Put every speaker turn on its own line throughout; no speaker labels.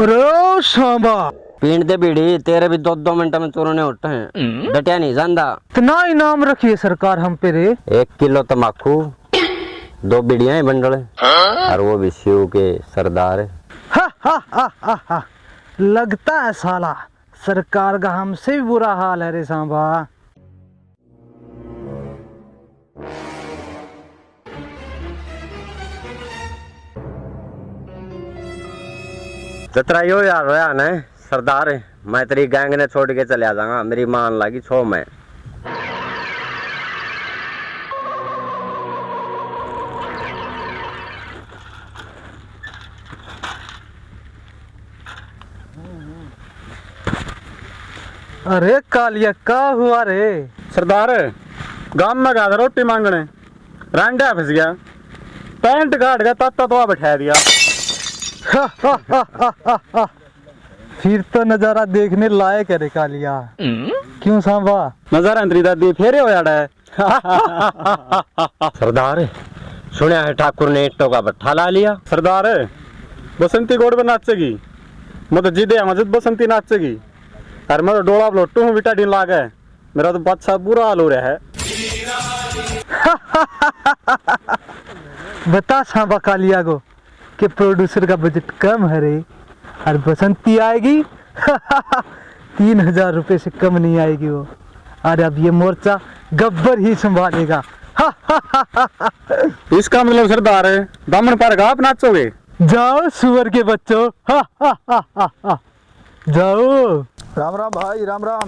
अरे सांबा
पीण दे बीड़ी, तेरे भी 2-2 मिनट में चूरने उठे हैं। डटिया नहीं जानदा।
इतना इनाम रखिए सरकार हम पे रे।
1 किलो तम्बाकू, 2 बीड़ियां हैं बंडल, और वो भी शिव के सरदार है।
हा हा हा हा हा। लगता है साला सरकार का हमसे भी बुरा हाल है रे सांबा।
जतरा यो यार रोया ने सरदार है, मैं तेरी गैंग ने छोड़ के चले आ जाऊंगा। मेरी मान लगी छो मैं।
अरे कालिया का हुआ रे?
सरदार गांव में गया था रोटी मांगने, रांडा फंस गया, पैंट काट गया, तत्ता तो बैठा दिया।
हा हा हा हा हा हा। फिर तो नजारा देखने लायक है रे कालिया। क्यों सांबा?
नजारा अंतरी दादी फेरे हो जाड़ा है।
सरदार सुनिया है ठाकुर ने ईंटों का भट्ठा ला लिया।
सरदार बसंती गोड़ पर नाचेगी, मैं तो जिदे मजद बसंती नाचेगी, और मैं तो डोला लोटू हूँ बिटा लाग है, मेरा तो बादशाह बुरा हाल हो रहा है।
बता सांबा कालिया को कि प्रोड्यूसर का बजट कम है रे, और बसंती आएगी 3,000 रुपए से कम नहीं आएगी वो। अरे अब ये मोर्चा गब्बर ही संभालेगा।
इसका मतलब सरदार दामन पर आप नाचोगे?
जाओ सुअर के बच्चों। जाओ।
राम राम भाई, राम राम।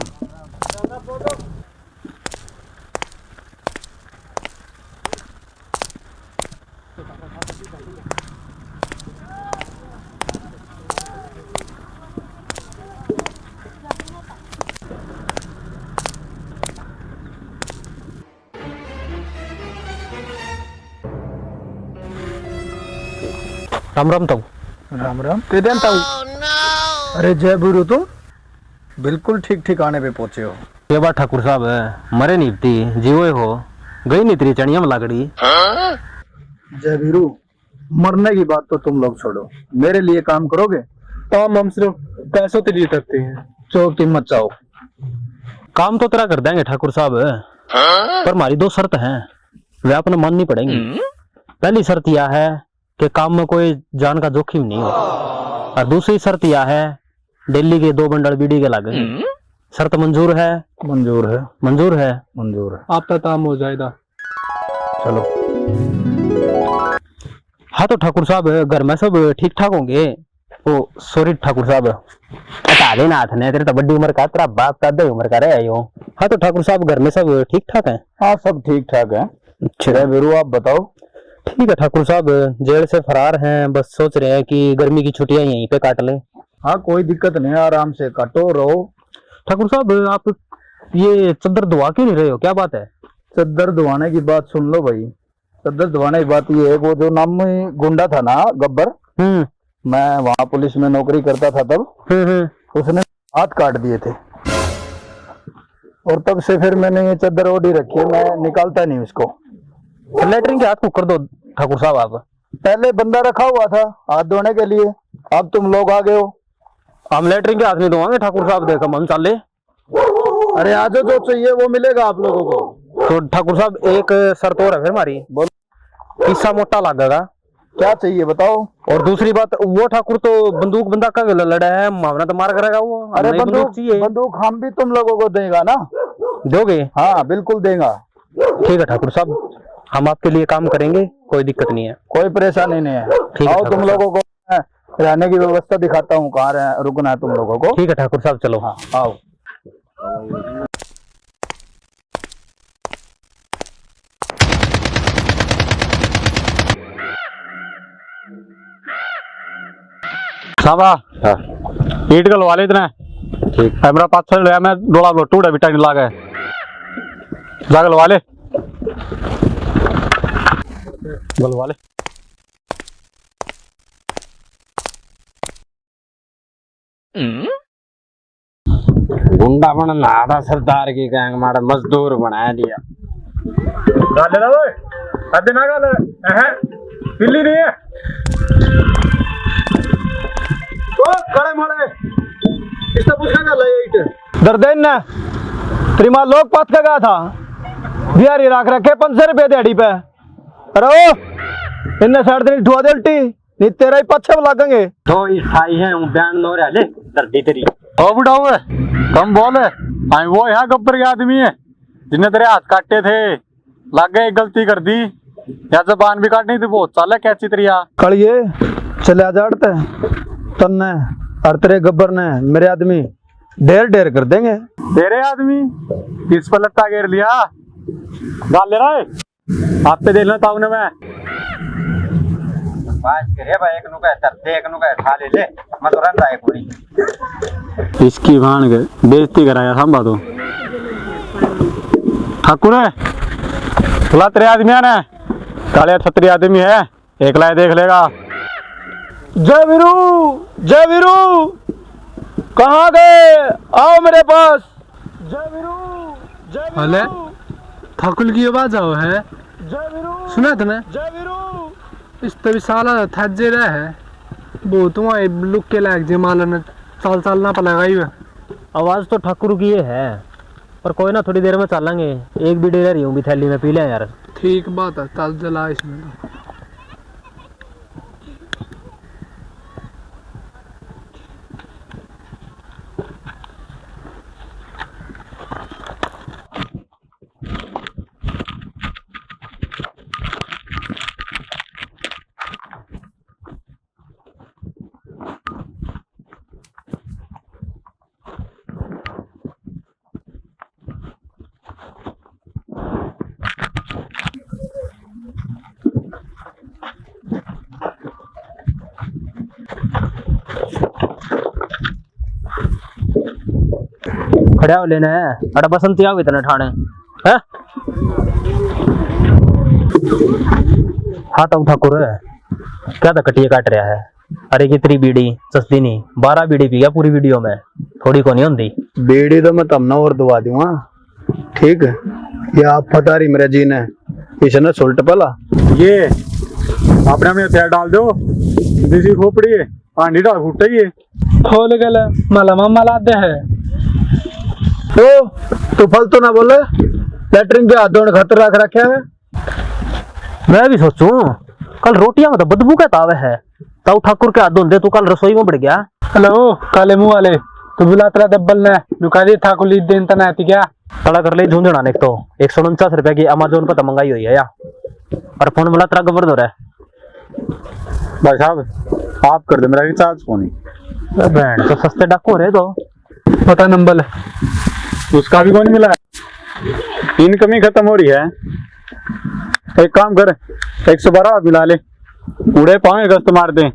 राम राम ताऊ।
राम राम किधर ताऊ?
अरे जय बुरु, तुम
बिल्कुल ठीक ठिकाने पे पहुंचे हो।
ये बात ठाकुर साहब है, मरे नीपती जीवो हो गई नी तेरी चणिया में लागड़ी।
जय वीरू, मरने की बात तो तुम लोग छोड़ो, मेरे लिए काम करोगे? काम हम सिर्फ पैसों के लिए करते हैं, चौक की मत चाहो।
काम तो तेरा कर देंगे ठाकुर साहब, पर हमारी 2 शर्त हैं, वे अपने माननी पड़ेंगी। पहली शर्त यह है कि काम में कोई जान का जोखिम नहीं हो, और दूसरी शर्त यह है दिल्ली के 2 बंडल बीड़ी के लागेंगे। शर्त मंजूर है?
मंजूर है।
मंजूर है?
मंजूर है।
आपका काम हो जाएगा।
चलो।
हाँ तो ठाकुर साहब घर में सब ठीक ठाक होंगे? ओ सॉरी ठाकुर साहब, हटा देना हाथ ने, तेरे तो बड़ी उम्र का, तेरा बाप का 10 उम्र का रहे आयो। हाँ तो ठाकुर साहब घर में सब ठीक ठाक है?
हाँ सब ठीक ठाक है।
अच्छा
वीरू आप बताओ।
ठीक है ठाकुर साहब, जेल से फरार हैं, बस सोच रहे हैं कि गर्मी की छुट्टियां यहीं पे काट लें।
हाँ कोई दिक्कत नहीं, आराम से काटो रहो।
ठाकुर साहब आप ये चद्दर धुआ क्यों नहीं रहे हो, क्या बात है?
चद्दर धुआने की बात सुन लो भाई। चद्दर धुआने की बात ये है, वो जो नामी गुंडा था ना गब्बर, मैं वहाँ पुलिस में नौकरी करता था तब, उसने हाथ काट दिए थे, और तब से फिर मैंने ये चद्दर ओढ़ी रखी है, मैं निकालता नहीं उसको।
लेटरिन के हाथ को कर दो ठाकुर साहब आप।
पहले बंदा रखा हुआ था हाथ धोने के लिए, अब तुम लोग आ गए हो।
हम लेटरिन के हाथ नहीं धोएंगे ठाकुर साहब, देखो हम चले।
अरे आज जो चाहिए वो मिलेगा आप लोगों को।
तो ठाकुर साहब एक शर्त और है फिर हमारी।
बोल।
किस्सा मोटा लगेगा।
क्या चाहिए बताओ।
और दूसरी बात, वो ठाकुर तो बंदूक बंदा का लड़ा है, मावना तो मार करेगा वो।
अरे बंदूक
चाहिए।
बंदूक हम भी तुम लोगों को देगा ना।
दोगे?
हाँ बिल्कुल देगा।
ठीक है ठाकुर साहब, हम आपके लिए काम करेंगे, कोई दिक्कत नहीं है।
कोई परेशानी नहीं है। आओ तुम लोगों को रहने की व्यवस्था दिखाता हूँ, कहाँ रुकना है तुम लोगों को।
ठीक है ठाकुर साहब, चलो।
हाँ आओ। साहबा ईट गलवा ले इतना। ठीक है, मेरा 500 लिया, मैं डोला लोटू उड़ा बिटा नहीं लागे, जा गलवा ले। गलवा ले।
गुंडा बना था सरदार की गैंग, मारा मजदूर बना दिया।
गाले ना ओए, अदे ना गाले, पिल्ली नहीं है। कड़े मोड़े इससे पूछेगा लाइट दर्देन ने त्रिमा लोग पात का गया था बिहारी राख रखे 500 रुपए दिहाड़ी पे। अरे ओ इन्ने साइड तेरी ठुआ दे उल्टी नहीं तेरा ही पच्छे लागेंगे।
तो ईसाई है हूं बयान लो रे ले दर्दी तेरी।
ओ बुढ़ाऊ है कम बोल है। आई वो यहाँ गब्बर के आदमी है जिन्हें तेरे हाथ काटे थे। लग गए गलती कर दी या जबान भी काटनी थी बहुत चाल है कैची तेरिया।
कड़िए चले जाड़ते तन्ने और तेरे गब्बर ने मेरे आदमी ढेर ढेर कर देंगे।
तेरे आदमी किस पर लट्टा घेर लिया डाल ले रहा है आप पे देख लो ताऊ ने मैं
बात करे भाई एक नुका तरते एक नुका खा ले ले मत रंदा है कोई
इसकी भान के बेइज्जती कराया संभा तो ठाकुर है खुला तेरे आदमी है काले छतरी आदमी है एक लाए देख लेगा।
जय वीरू कहाँ गए आओ मेरे पास। जय वीरू
हले ठाकुर की आवाज आओ है
जय वीरू
सुना तूने
जय वीरू
इस तभी साला थजे रहा है बहुत वहाँ लुक के लायक जे मालन चाल चालना पड़ेगा ही। आवाज तो ठाकुर की है पर कोई ना थोड़ी देर में चलेंगे एक भी डेरा रही हूँ भी थैली में पी लें यार। ठीक बात है चल जला इसमें। खड़ा हो लेना है अड़ा बसंती आओ इतना ठाणे है हाँ तो ठाकुर क्या था कटिए काट रहा है। अरे कितनी बीड़ी सस्ती नहीं 12 बीड़ी पी गया पूरी वीडियो में थोड़ी को नहीं होती
बीड़ी तो मैं तमना और दवा दूंगा ठीक है। ये आप पता रही मेरे जी ने इसने सुलट पला
ये अपने अपने हथियार डाल दो देसी खोपड़ी है आंधी डाल फूटे ये
खोल गल मला मामा लादे है
तू फालतू ना बोले लेटरिन पे हाथ धोने खातर रख रखे है।
मैं भी सोचूं कल रोटियां में तो बदबू का तावे है ताऊ ठाकुर के हाथ धोंदे तू कल रसोई में बढ़ गया।
हेलो काले मुंह वाले तू बुला तेरा दब्बल ने नुकारी ठाकुर ली देन तना आती क्या
तड़ा कर ले झूंझुना ने तो 149 रुपए की अमेज़न पर तो मंगाई हुई है या और फोन मिला तेरा गबर दो रहा
भाई साहब आप कर दो मेरा रिचार्ज फोन ही
बैंड तो सस्ते डाकू रहे तो
पता नंबर
उसका भी कौन मिला है इनकम ही खत्म हो रही है। एक काम कर 112 मिला ले उड़े पाए गश्त मार दे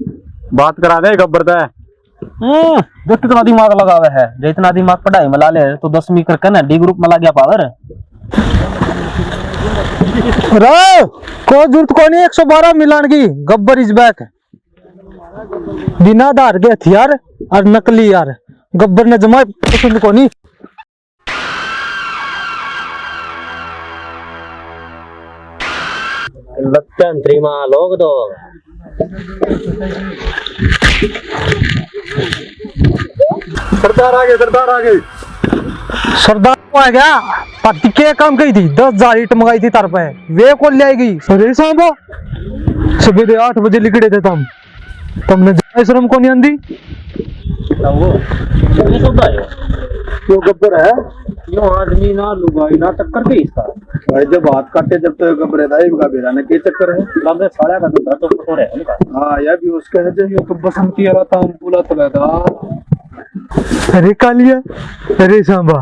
बात करा दे गब्बर है।
देख कितना दिमाग लगावे है जो इतना दिमाग पढ़ाई में ला ले तो 10वीं करके ना डी ग्रुप में ला गया पावर
कोई जरूरत को नहीं 112 मिलान की गब्बर इज बैक बिना आधार के हथियार और नकली यार गब्बर ने जमा पसंद को नहीं।
लक्ष्मण लोग दो
सरदार आ गए सरदार को आ गया पति के काम गई थी 10,000 ईट मंगाई थी तार पे वे को ले आएगी अरे साहब सुबह 8 बजे निकले थे तुमने श्रम को नहीं आंदी
क्यों गब्बर है
यो आदमी ना लुगाई ना टक्कर के इसका
भाई जब हाथ काटे जब तो गब्बर है इनका बेरा ने के चक्कर है
लगे साड़ा का धंधा तो हो रहा है उनका।
हाँ यार भी उसका है जो
तो बसंती वाला था हम पूरा तलेदा
अरे कालिया अरे सांबा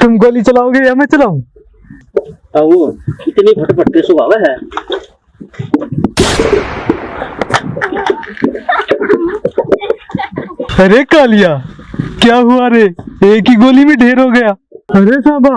तुम गोली चलाओगे या मैं चलाऊं?
वो इतनी फटफट के स्वभाव है
अरे कालिया क्या हुआ रे एक ही गोली में ढेर हो गया। अरे सांबा